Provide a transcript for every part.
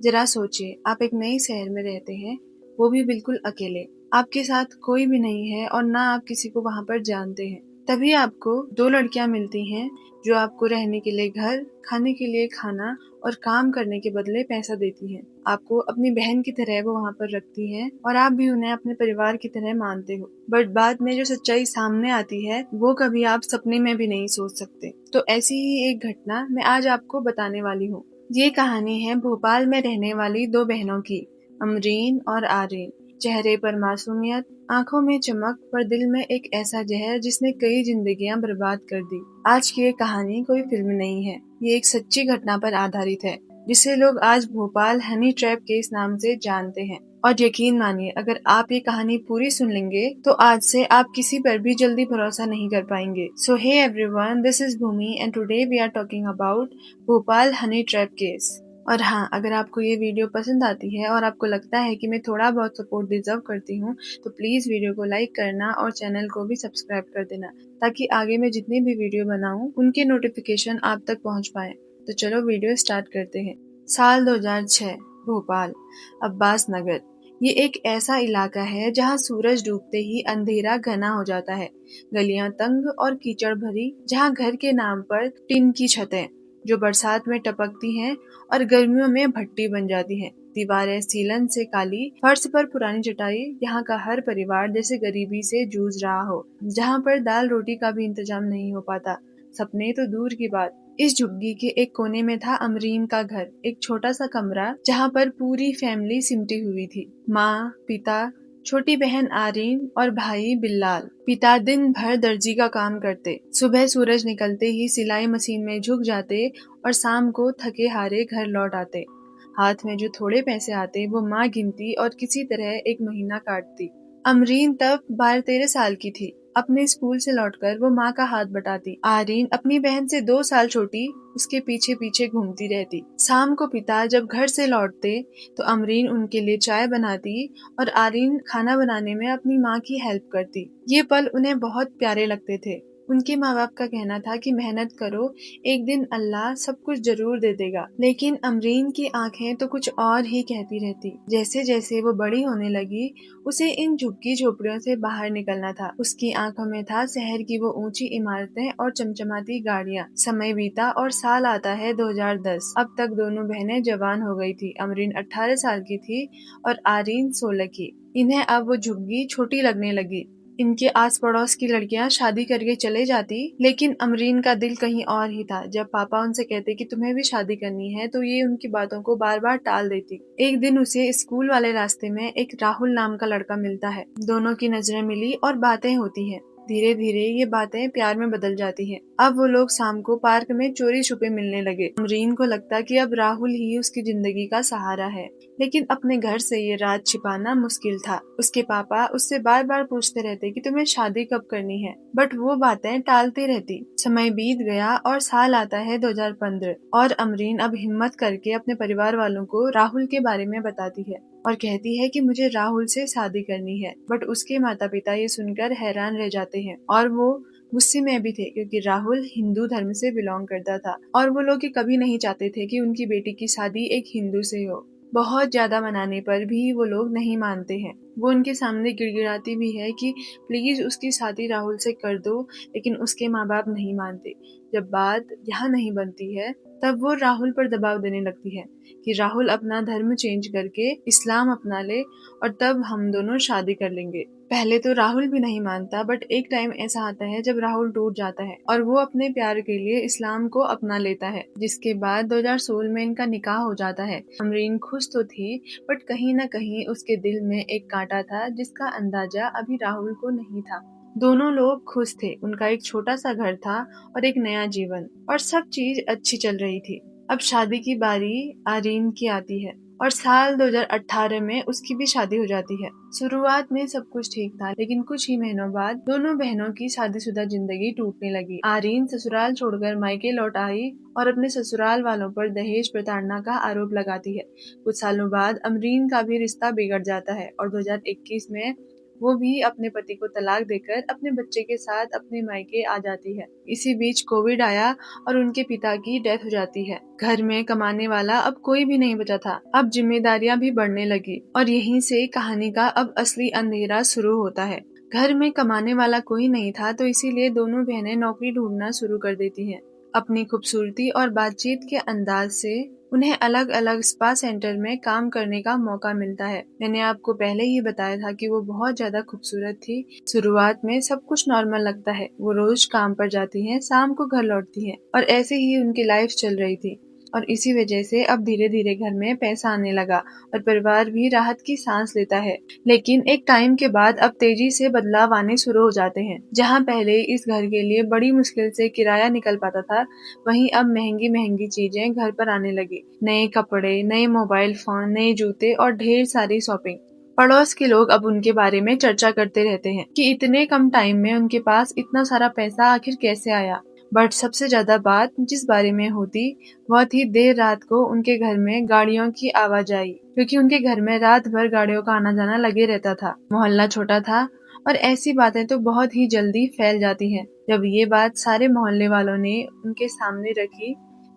जरा सोचिए, आप एक नए शहर में रहते हैं, वो भी बिल्कुल अकेले। आपके साथ कोई भी नहीं है और ना आप किसी को वहाँ पर जानते हैं। तभी आपको दो लड़कियाँ मिलती हैं जो आपको रहने के लिए घर, खाने के लिए खाना और काम करने के बदले पैसा देती हैं। आपको अपनी बहन की तरह वो वहाँ पर रखती हैं और आप भी उन्हें अपने परिवार की तरह मानते हो। बट बाद में जो सच्चाई सामने आती है, वो कभी आप सपने में भी नहीं सोच सकते। तो ऐसी ही एक घटना मैं आज आपको बताने वाली हूँ। ये कहानी है भोपाल में रहने वाली दो बहनों की, अमरीन और आरीन। चेहरे पर मासूमियत, आंखों में चमक, पर दिल में एक ऐसा जहर जिसने कई जिंदगियां बर्बाद कर दी। आज की ये कहानी कोई फिल्म नहीं है, ये एक सच्ची घटना पर आधारित है, जिसे लोग आज भोपाल हनी ट्रैप केस नाम से जानते हैं। और यकीन मानिए, अगर आप ये कहानी पूरी सुन लेंगे तो आज से आप किसी पर भी जल्दी भरोसा नहीं कर पाएंगे। So hey everyone, this is Bhumi and today we are talking about Bhopal honey trap case. और हाँ, अगर आपको ये वीडियो पसंद आती है और आपको लगता है कि मैं थोड़ा बहुत सपोर्ट डिजर्व करती हूँ, तो प्लीज वीडियो को लाइक करना और चैनल को भी सब्सक्राइब कर देना, ताकि आगे मैं जितनी भी वीडियो बनाऊँ उनके नोटिफिकेशन आप तक पहुँच पाए। तो चलो वीडियो स्टार्ट करते हैं। साल 2006, भोपाल, अब्बास नगर। ये एक ऐसा इलाका है जहाँ सूरज डूबते ही अंधेरा घना हो जाता है। गलियां तंग और कीचड़ भरी, जहाँ घर के नाम पर टिन की छतें जो बरसात में टपकती हैं और गर्मियों में भट्टी बन जाती हैं। दीवारें सीलन से काली, फर्श पर पुरानी चटाई। यहाँ का हर परिवार जैसे गरीबी से जूझ रहा हो, जहाँ पर दाल रोटी का भी इंतजाम नहीं हो पाता। सपने तो दूर की बात। इस झुग्गी के एक कोने में था अमरीन का घर, एक छोटा सा कमरा जहाँ पर पूरी फैमिली सिमटी हुई थी। माँ, पिता, छोटी बहन आरीन और भाई बिल्लाल। पिता दिन भर दर्जी का काम करते, सुबह सूरज निकलते ही सिलाई मशीन में झुक जाते और शाम को थके हारे घर लौट आते। हाथ में जो थोड़े पैसे आते वो माँ गिनती और किसी तरह एक महीना काटती। अमरीन तब 12-13 साल की थी। अपने स्कूल से लौटकर वो माँ का हाथ बटाती। आरीन अपनी बहन से 2 साल छोटी उसके पीछे पीछे घूमती रहती। शाम को पिता जब घर से लौटते तो अमरीन उनके लिए चाय बनाती और आरीन खाना बनाने में अपनी माँ की हेल्प करती। ये पल उन्हें बहुत प्यारे लगते थे। उनके माँ बाप का कहना था कि मेहनत करो, एक दिन अल्लाह सब कुछ जरूर दे देगा। लेकिन अमरीन की आंखें तो कुछ और ही कहती रहती। जैसे जैसे वो बड़ी होने लगी, उसे इन झुग्गी झोपड़ियों से बाहर निकलना था। उसकी आंखों में था शहर की वो ऊंची इमारतें और चमचमाती गाड़ियाँ। समय बीता और साल आता है 2010। अब तक दोनों बहनें जवान हो गई थी। अमरीन 18 साल की थी और आरीन 16 की। इन्हें अब वो झुग्गी छोटी लगने लगी। इनके आस पड़ोस की लड़कियां शादी करके चले जाती, लेकिन अमरीन का दिल कहीं और ही था। जब पापा उनसे कहते कि तुम्हें भी शादी करनी है, तो ये उनकी बातों को बार बार टाल देती। एक दिन उसे स्कूल वाले रास्ते में एक राहुल नाम का लड़का मिलता है। दोनों की नजरें मिली और बातें होती हैं। धीरे धीरे ये बातें प्यार में बदल जाती हैं। अब वो लोग शाम को पार्क में चोरी छुपे मिलने लगे। अमरीन को लगता कि अब राहुल ही उसकी जिंदगी का सहारा है, लेकिन अपने घर से ये राज छिपाना मुश्किल था। उसके पापा उससे बार बार पूछते रहते कि तुम्हें शादी कब करनी है, बट वो बातें टालती रहती। समय बीत गया और साल आता है 2015 और अमरीन अब हिम्मत करके अपने परिवार वालों को राहुल के बारे में बताती है और कहती है कि मुझे राहुल से शादी करनी है। बट उसके माता पिता ये सुनकर हैरान रह जाते हैं और वो गुस्से में भी थे, क्योंकि राहुल हिंदू धर्म से बिलोंग करता था और वो लोग कभी नहीं चाहते थे कि उनकी बेटी की शादी एक हिंदू से हो। बहुत ज्यादा मनाने पर भी वो लोग नहीं मानते हैं। वो उनके सामने गिड़गिड़ाती भी है कि प्लीज उसकी शादी राहुल से कर दो, लेकिन उसके माँ बाप नहीं मानते। जब बात यहाँ नहीं बनती है, तब वो राहुल पर दबाव देने लगती है कि राहुल अपना धर्म चेंज करके इस्लाम अपना ले और तब हम दोनों शादी कर लेंगे। पहले तो राहुल भी नहीं मानता, बट एक टाइम ऐसा आता है जब राहुल टूट जाता है और वो अपने प्यार के लिए इस्लाम को अपना लेता है, जिसके बाद 2016 में इनका निकाह हो जाता है। अमरीन खुश तो थी, बट कहीं न कहीं उसके दिल में एक कांटा था जिसका अंदाजा अभी राहुल को नहीं था। दोनों लोग खुश थे, उनका एक छोटा सा घर था और एक नया जीवन, और सब चीज अच्छी चल रही थी। अब शादी की बारी आरीन की आती है और साल 2018 में उसकी भी शादी हो जाती है। शुरुआत में सब कुछ ठीक था, लेकिन कुछ ही महीनों बाद दोनों बहनों की शादीशुदा जिंदगी टूटने लगी। आरीन ससुराल छोड़कर मायके लौट आई और अपने ससुराल वालों पर दहेज प्रताड़ना का आरोप लगाती है। कुछ सालों बाद अमरीन का भी रिश्ता बिगड़ जाता है और 2021 में वो भी अपने पति को तलाक देकर अपने बच्चे के साथ अपने मायके आ जाती है। इसी बीच कोविड आया और उनके पिता की डेथ हो जाती है। घर में कमाने वाला अब कोई भी नहीं बचा था। अब जिम्मेदारियां भी बढ़ने लगी और यहीं से कहानी का अब असली अंधेरा शुरू होता है। घर में कमाने वाला कोई नहीं था, तो इसीलिए दोनों बहनें नौकरी ढूंढना शुरू कर देती हैं। अपनी खूबसूरती और बातचीत के अंदाज से उन्हें अलग अलग स्पा सेंटर में काम करने का मौका मिलता है। मैंने आपको पहले ही बताया था कि वो बहुत ज्यादा खूबसूरत थी। शुरुआत में सब कुछ नॉर्मल लगता है। वो रोज काम पर जाती हैं, शाम को घर लौटती हैं और ऐसे ही उनकी लाइफ चल रही थी। और इसी वजह से अब धीरे धीरे घर में पैसा आने लगा और परिवार भी राहत की सांस लेता है। लेकिन एक टाइम के बाद अब तेजी से बदलाव आने शुरू हो जाते हैं। जहां पहले इस घर के लिए बड़ी मुश्किल से किराया निकल पाता था, वहीं अब महंगी महंगी चीजें घर पर आने लगी। नए कपड़े, नए मोबाइल फोन, नए जूते और ढेर सारी शॉपिंग। पड़ोस के लोग अब उनके बारे में चर्चा करते रहते हैं कि इतने कम टाइम में उनके पास इतना सारा पैसा आखिर कैसे आया। बट सबसे ज्यादा बात जिस बारे में होती, वह थी देर रात को उनके घर में गाड़ियों की आवाजाही, क्योंकि उनके घर में रात भर गाड़ियों का आना जाना लगे रहता था। मोहल्ला छोटा था और ऐसी बातें तो बहुत ही जल्दी फैल जाती हैं। जब ये बात सारे मोहल्ले वालों ने उनके सामने रखी,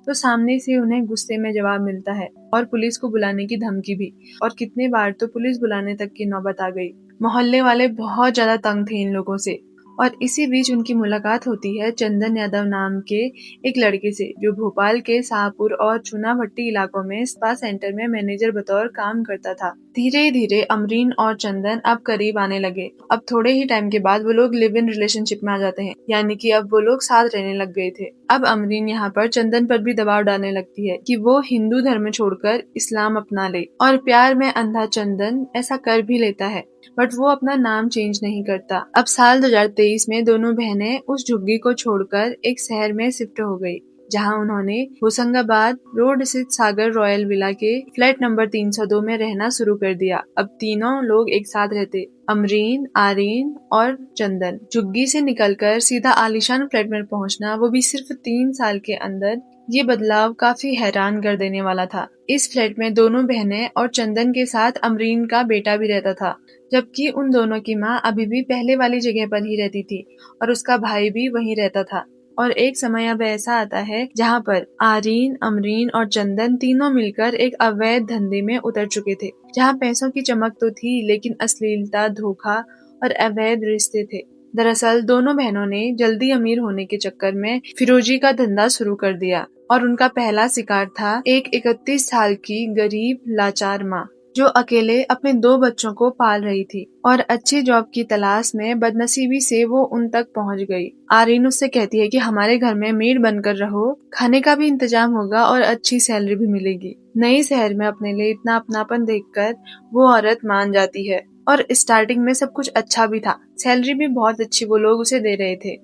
तो सामने से उन्हें गुस्से में जवाब मिलता है और पुलिस को बुलाने की धमकी भी। और कितने बार तो पुलिस बुलाने तक की नौबत आ गई। मोहल्ले वाले बहुत ज्यादा तंग थे इन लोगों से। और इसी बीच उनकी मुलाकात होती है चंदन यादव नाम के एक लड़के से, जो भोपाल के शाहपुर और चुनाभट्टी इलाकों में स्पा सेंटर में मैनेजर बतौर काम करता था। धीरे धीरे अमरीन और चंदन अब करीब आने लगे। अब थोड़े ही टाइम के बाद वो लोग लिव इन रिलेशनशिप में आ जाते हैं, यानी कि अब वो लोग साथ रहने लग गए थे। अब अमरीन यहाँ पर चंदन पर भी दबाव डालने लगती है कि वो हिंदू धर्म छोड़कर इस्लाम अपना ले, और प्यार में अंधा चंदन ऐसा कर भी लेता है, बट वो अपना नाम चेंज नहीं करता। अब साल 2023 में दोनों बहनें उस झुग्गी को छोड़कर एक शहर में शिफ्ट हो गई, जहां उन्होंने होशंगाबाद रोड स्थित सागर रॉयल विला के फ्लैट नंबर 302 में रहना शुरू कर दिया। अब तीनों लोग एक साथ रहते, अमरीन, आरीन और चंदन। झुग्गी से निकलकर सीधा आलीशान फ्लैट में पहुंचना, वो भी सिर्फ 3 साल के अंदर। ये बदलाव काफी हैरान कर देने वाला था। इस फ्लैट में दोनों बहनें और चंदन के साथ अमरीन का बेटा भी रहता था, जबकि उन दोनों की माँ अभी भी पहले वाली जगह पर ही रहती थी और उसका भाई भी वहीं रहता था। और एक समय अब ऐसा आता है जहाँ पर आरीन, अमरीन और चंदन तीनों मिलकर एक अवैध धंधे में उतर चुके थे, जहाँ पैसों की चमक तो थी, लेकिन अश्लीलता, धोखा और अवैध रिश्ते थे। दरअसल दोनों बहनों ने जल्दी अमीर होने के चक्कर में फिरोजी का धंधा शुरू कर दिया, और उनका पहला शिकार था एक 31 साल की गरीब लाचार माँ, जो अकेले अपने 2 बच्चों को पाल रही थी और अच्छी जॉब की तलाश में बदनसीबी से वो उन तक पहुंच गई। आरीन उससे कहती है कि हमारे घर में मेड बनकर रहो, खाने का भी इंतजाम होगा और अच्छी सैलरी भी मिलेगी। नए शहर में अपने लिए इतना अपनापन देखकर वो औरत मान जाती है, और स्टार्टिंग में सब कुछ अच्छा भी था। सैलरी भी बहुत अच्छी वो लोग उसे दे रहे थे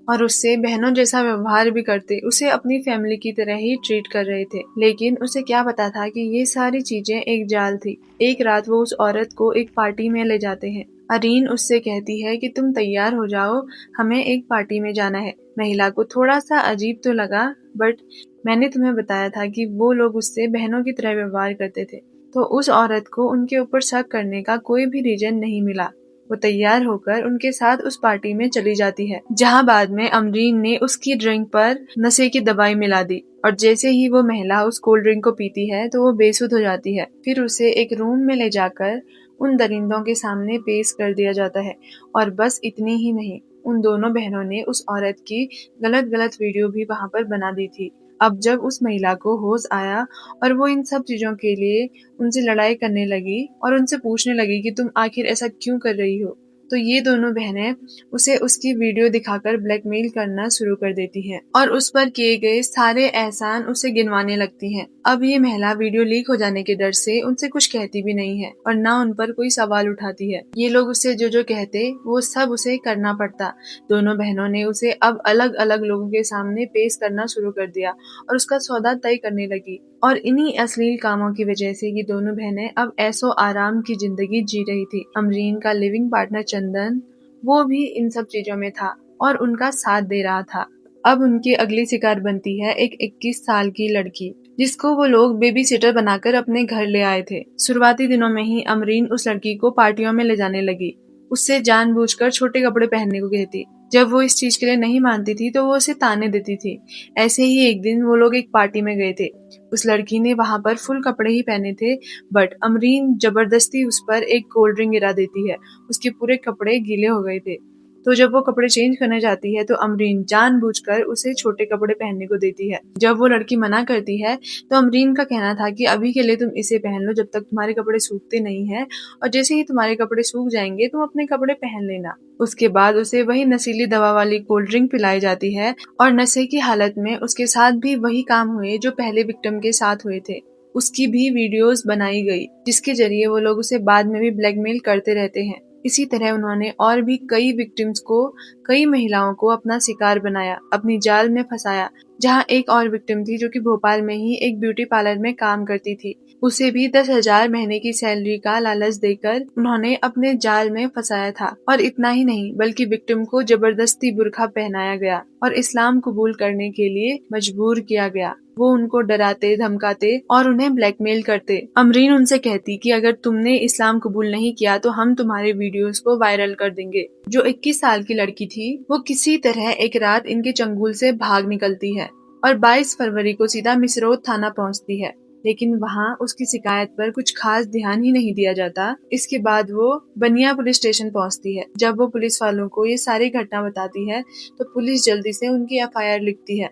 और उससे बहनों जैसा व्यवहार भी करते, उसे अपनी फैमिली की तरह ही ट्रीट कर रहे थे। लेकिन उसे क्या पता था कि ये सारी चीजें एक जाल थी। एक रात वो उस औरत को एक पार्टी में ले जाते हैं। अरीन उससे कहती है कि तुम तैयार हो जाओ, हमें एक पार्टी में जाना है। महिला को थोड़ा सा अजीब तो लगा, बट मैंने तुम्हें बताया था कि वो लोग उससे बहनों की तरह व्यवहार करते थे, तो उस औरत को उनके ऊपर शक करने का कोई भी रीजन नहीं मिला। वो तैयार होकर उनके साथ उस पार्टी में चली जाती है, जहां बाद में अमरीन ने उसकी ड्रिंक पर नशे की दवाई मिला दी, और जैसे ही वो महिला उस कोल्ड ड्रिंक को पीती है तो वो बेसुध हो जाती है। फिर उसे एक रूम में ले जाकर उन दरिंदों के सामने पेश कर दिया जाता है। और बस इतनी ही नहीं, उन दोनों बहनों ने उस औरत की गलत गलत वीडियो भी वहां पर बना दी थी। अब जब उस महिला को होश आया और वो इन सब चीजों के लिए उनसे लड़ाई करने लगी और उनसे पूछने लगी कि तुम आखिर ऐसा क्यों कर रही हो, तो ये दोनों बहनें उसे उसकी वीडियो दिखाकर ब्लैकमेल करना शुरू कर देती हैं और उस पर किए गए सारे एहसान उसे गिनवाने लगती हैं। अब ये महिला वीडियो लीक हो जाने के डर से उनसे कुछ कहती भी नहीं है और ना उन पर कोई सवाल उठाती है। ये लोग उससे जो जो कहते वो सब उसे करना पड़ता। दोनों बहनों ने उसे अब अलग अलग लोगों के सामने पेश करना शुरू कर दिया और उसका सौदा तय करने लगी। और इन्हीं अश्लील कामों की वजह से ये दोनों बहनें अब ऐसो आराम की जिंदगी जी रही थी। अमरीन का लिविंग पार्टनर चंदन, वो भी इन सब चीजों में था और उनका साथ दे रहा था। अब उनकी अगली शिकार बनती है एक 21 साल की लड़की, जिसको वो लोग बेबी सिटर बनाकर अपने घर ले आए थे। शुरुआती दिनों में ही अमरीन उस लड़की को पार्टियों में ले जाने लगी, उससे जानबूझकर छोटे कपड़े पहनने को कहती। जब वो इस चीज के लिए नहीं मानती थी तो वो उसे ताने देती थी। ऐसे ही एक दिन वो लोग एक पार्टी में गए थे। उस लड़की ने वहां पर फुल कपड़े ही पहने थे, बट अमरीन जबरदस्ती उस पर एक कोल्ड ड्रिंक गिरा देती है। उसके पूरे कपड़े गीले हो गए थे। तो जब वो कपड़े चेंज करने जाती है तो अमरीन जानबूझकर उसे छोटे कपड़े पहनने को देती है। जब वो लड़की मना करती है तो अमरीन का कहना था कि अभी के लिए तुम इसे पहन लो जब तक तुम्हारे कपड़े सूखते नहीं हैं, और जैसे ही तुम्हारे कपड़े सूख जाएंगे तुम अपने कपड़े पहन लेना। उसके बाद उसे वही नशीली दवा वाली कोल्ड ड्रिंक पिलाई जाती है और नशे की हालत में उसके साथ भी वही काम हुए जो पहले विक्टिम के साथ हुए थे। उसकी भी वीडियोस बनाई गई जिसके जरिए वो लोग उसे बाद में भी ब्लैकमेल करते रहते हैं। इसी तरह उन्होंने और भी कई विक्टिम्स को, कई महिलाओं को अपना शिकार बनाया, अपनी जाल में फंसाया। जहां एक और विक्टिम थी जो कि भोपाल में ही एक ब्यूटी पार्लर में काम करती थी। उसे भी 10,000 महीने की सैलरी का लालच देकर उन्होंने अपने जाल में फंसाया था। और इतना ही नहीं बल्कि विक्टिम को जबरदस्ती बुर्का पहनाया गया और इस्लाम कबूल करने के लिए मजबूर किया गया। वो उनको डराते, धमकाते और उन्हें ब्लैकमेल करते। अमरीन उनसे कहती कि अगर तुमने इस्लाम कबूल नहीं किया तो हम तुम्हारे वीडियोस को वायरल कर देंगे। जो 21 साल की लड़की थी वो किसी तरह एक रात इनके चंगुल से भाग निकलती है और 22 फरवरी को सीधा मिसरोद थाना पहुंचती है। लेकिन वहां उसकी शिकायत पर कुछ खास ध्यान ही नहीं दिया जाता। इसके बाद वो बनिया पुलिस स्टेशन पहुंचती है। जब वो पुलिस वालों को ये सारी घटना बताती है तो पुलिस जल्दी से उनकी एफआईआर लिखती है।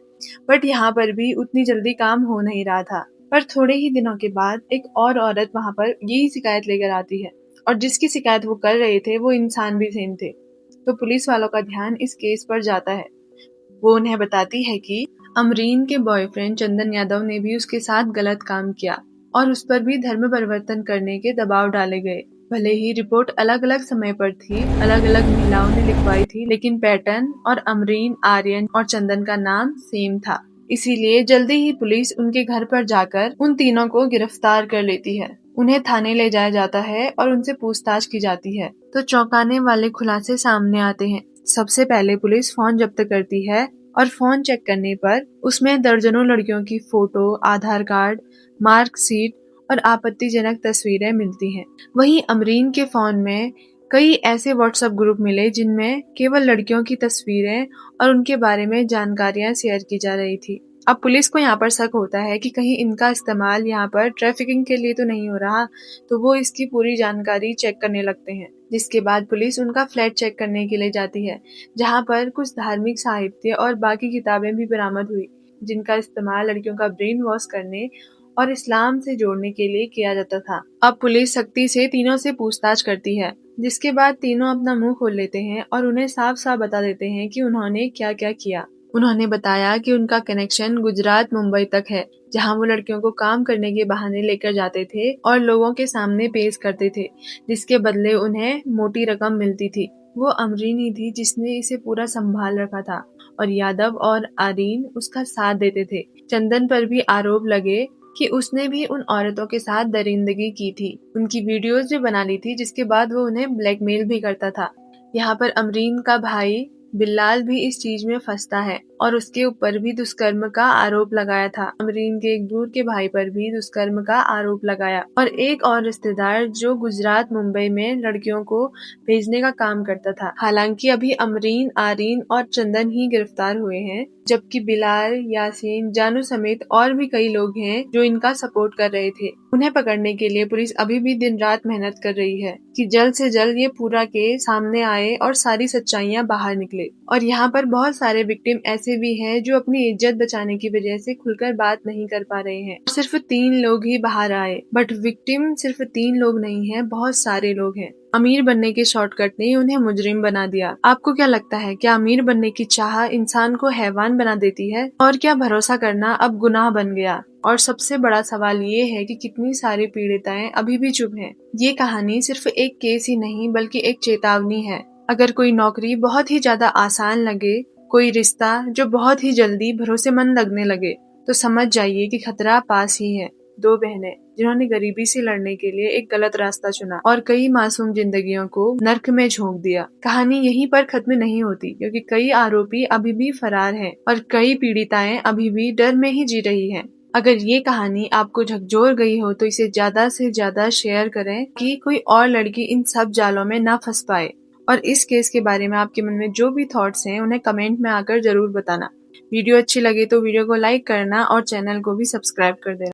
बट यहाँ पर भी उतनी जल्दी काम हो नहीं रहा था। पर थोड़े ही दिनों के बाद एक और औरत वहाँ पर यही शिकायत लेकर आती है और जिसकी शिकायत वो कर रहे थे वो इंसान भी सेम थे। तो पुलिस वालों का ध्यान इस केस पर जाता है। वो उन्हें बताती है कि अमरीन के बॉयफ्रेंड चंदन यादव ने भी उसके साथ गलत काम किया और उस पर भी धर्म परिवर्तन करने के दबाव डाले गए। भले ही रिपोर्ट अलग अलग समय पर थी, अलग अलग महिलाओं ने लिखवाई थी, लेकिन पैटर्न और अमरीन, आर्यन और चंदन का नाम सेम था। इसीलिए जल्दी ही पुलिस उनके घर पर जाकर उन तीनों को गिरफ्तार कर लेती है। उन्हें थाने ले जाया जाता है और उनसे पूछताछ की जाती है तो चौंकाने वाले खुलासे सामने आते हैं। सबसे पहले पुलिस फोन जब्त करती है और फोन चेक करने पर उसमें दर्जनों लड़कियों की फोटो, आधार कार्ड, मार्कशीट और आपत्तिजनक तस्वीरें मिलती हैं। वहीं अमरीन के फोन में कई ऐसे व्हाट्सएप ग्रुप मिले जिनमें केवल लड़कियों की तस्वीरें और उनके बारे में जानकारियां शेयर की जा रही थी। अब पुलिस को यहाँ पर शक होता है कि कहीं इनका इस्तेमाल यहाँ पर ट्रैफिकिंग के लिए तो नहीं हो रहा, तो वो इसकी पूरी जानकारी चेक करने लगते हैं। जिसके बाद पुलिस उनका फ्लैट चेक करने के लिए जाती है, जहाँ पर कुछ धार्मिक साहित्य और बाकी किताबें भी बरामद हुई जिनका इस्तेमाल लड़कियों का ब्रेन वॉश करने और इस्लाम से जोड़ने के लिए किया जाता था। अब पुलिस सख्ती से तीनों से पूछताछ करती है, जिसके बाद तीनों अपना मुंह खोल लेते हैं और उन्हें साफ साफ बता देते हैं कि उन्होंने क्या क्या किया। उन्होंने बताया कि उनका कनेक्शन गुजरात, मुंबई तक है, जहां वो लड़कियों को काम करने के बहाने लेकर जाते थे और लोगों के सामने पेश करते थे, जिसके बदले उन्हें मोटी रकम मिलती थी। वो अमरीन ही थी जिसने इसे पूरा संभाल रखा था और यादव और आरीन उसका साथ देते थे। चंदन पर भी आरोप लगे कि उसने भी उन औरतों के साथ दरिंदगी की थी, उनकी वीडियोस भी बना ली थी, जिसके बाद वो उन्हें ब्लैकमेल भी करता था। यहाँ पर अमरीन का भाई बिल्लाल भी इस चीज में फंसता है और उसके ऊपर भी दुष्कर्म का आरोप लगाया था। अमरीन के एक दूर के भाई पर भी दुष्कर्म का आरोप लगाया और एक और रिश्तेदार जो गुजरात, मुंबई में लड़कियों को भेजने का काम करता था। हालांकि अभी अमरीन, आरीन और चंदन ही गिरफ्तार हुए हैं, जबकि बिलाल, यासीन, जानू समेत और भी कई लोग हैं जो इनका सपोर्ट कर रहे थे। उन्हें पकड़ने के लिए पुलिस अभी भी दिन रात मेहनत कर रही है कि जल्द से जल्द ये पूरा केस सामने आए और सारी सच्चाइयां बाहर निकले। और यहाँ पर बहुत सारे विक्टिम ऐसे भी हैं जो अपनी इज्जत बचाने की वजह से खुलकर बात नहीं कर पा रहे हैं। सिर्फ 3 लोग ही बाहर आए, बट विक्टिम सिर्फ 3 लोग नहीं है, बहुत सारे लोग हैं। अमीर बनने के शॉर्टकट ने उन्हें मुजरिम बना दिया। आपको क्या लगता है, क्या अमीर बनने की चाह इंसान को हैवान बना देती है? और क्या भरोसा करना अब गुनाह बन गया? और सबसे बड़ा सवाल ये है कि कितनी सारी पीड़िताएं अभी भी चुप हैं। ये कहानी सिर्फ एक केस ही नहीं बल्कि एक चेतावनी है। अगर कोई नौकरी बहुत ही ज्यादा आसान लगे, कोई रिश्ता जो बहुत ही जल्दी भरोसेमंद लगने लगे, तो समझ जाइए कि खतरा पास ही है। 2 बहनें जिन्होंने गरीबी से लड़ने के लिए एक गलत रास्ता चुना और कई मासूम जिंदगियों को नर्क में झोंक दिया। कहानी यहीं पर खत्म नहीं होती, क्योंकि कई आरोपी अभी भी फरार हैं और कई पीड़िताएं अभी भी डर में ही जी रही हैं। अगर ये कहानी आपको झकझोर गई हो तो इसे ज्यादा से ज्यादा शेयर करें कि कोई और लड़की इन सब जालों में ना फंस पाए। और इस केस के बारे में आपके मन में जो भी थॉट्स हैं, उन्हें कमेंट में आकर ज़रूर बताना। वीडियो अच्छी लगे तो वीडियो को लाइक करना और चैनल को भी सब्सक्राइब कर देना।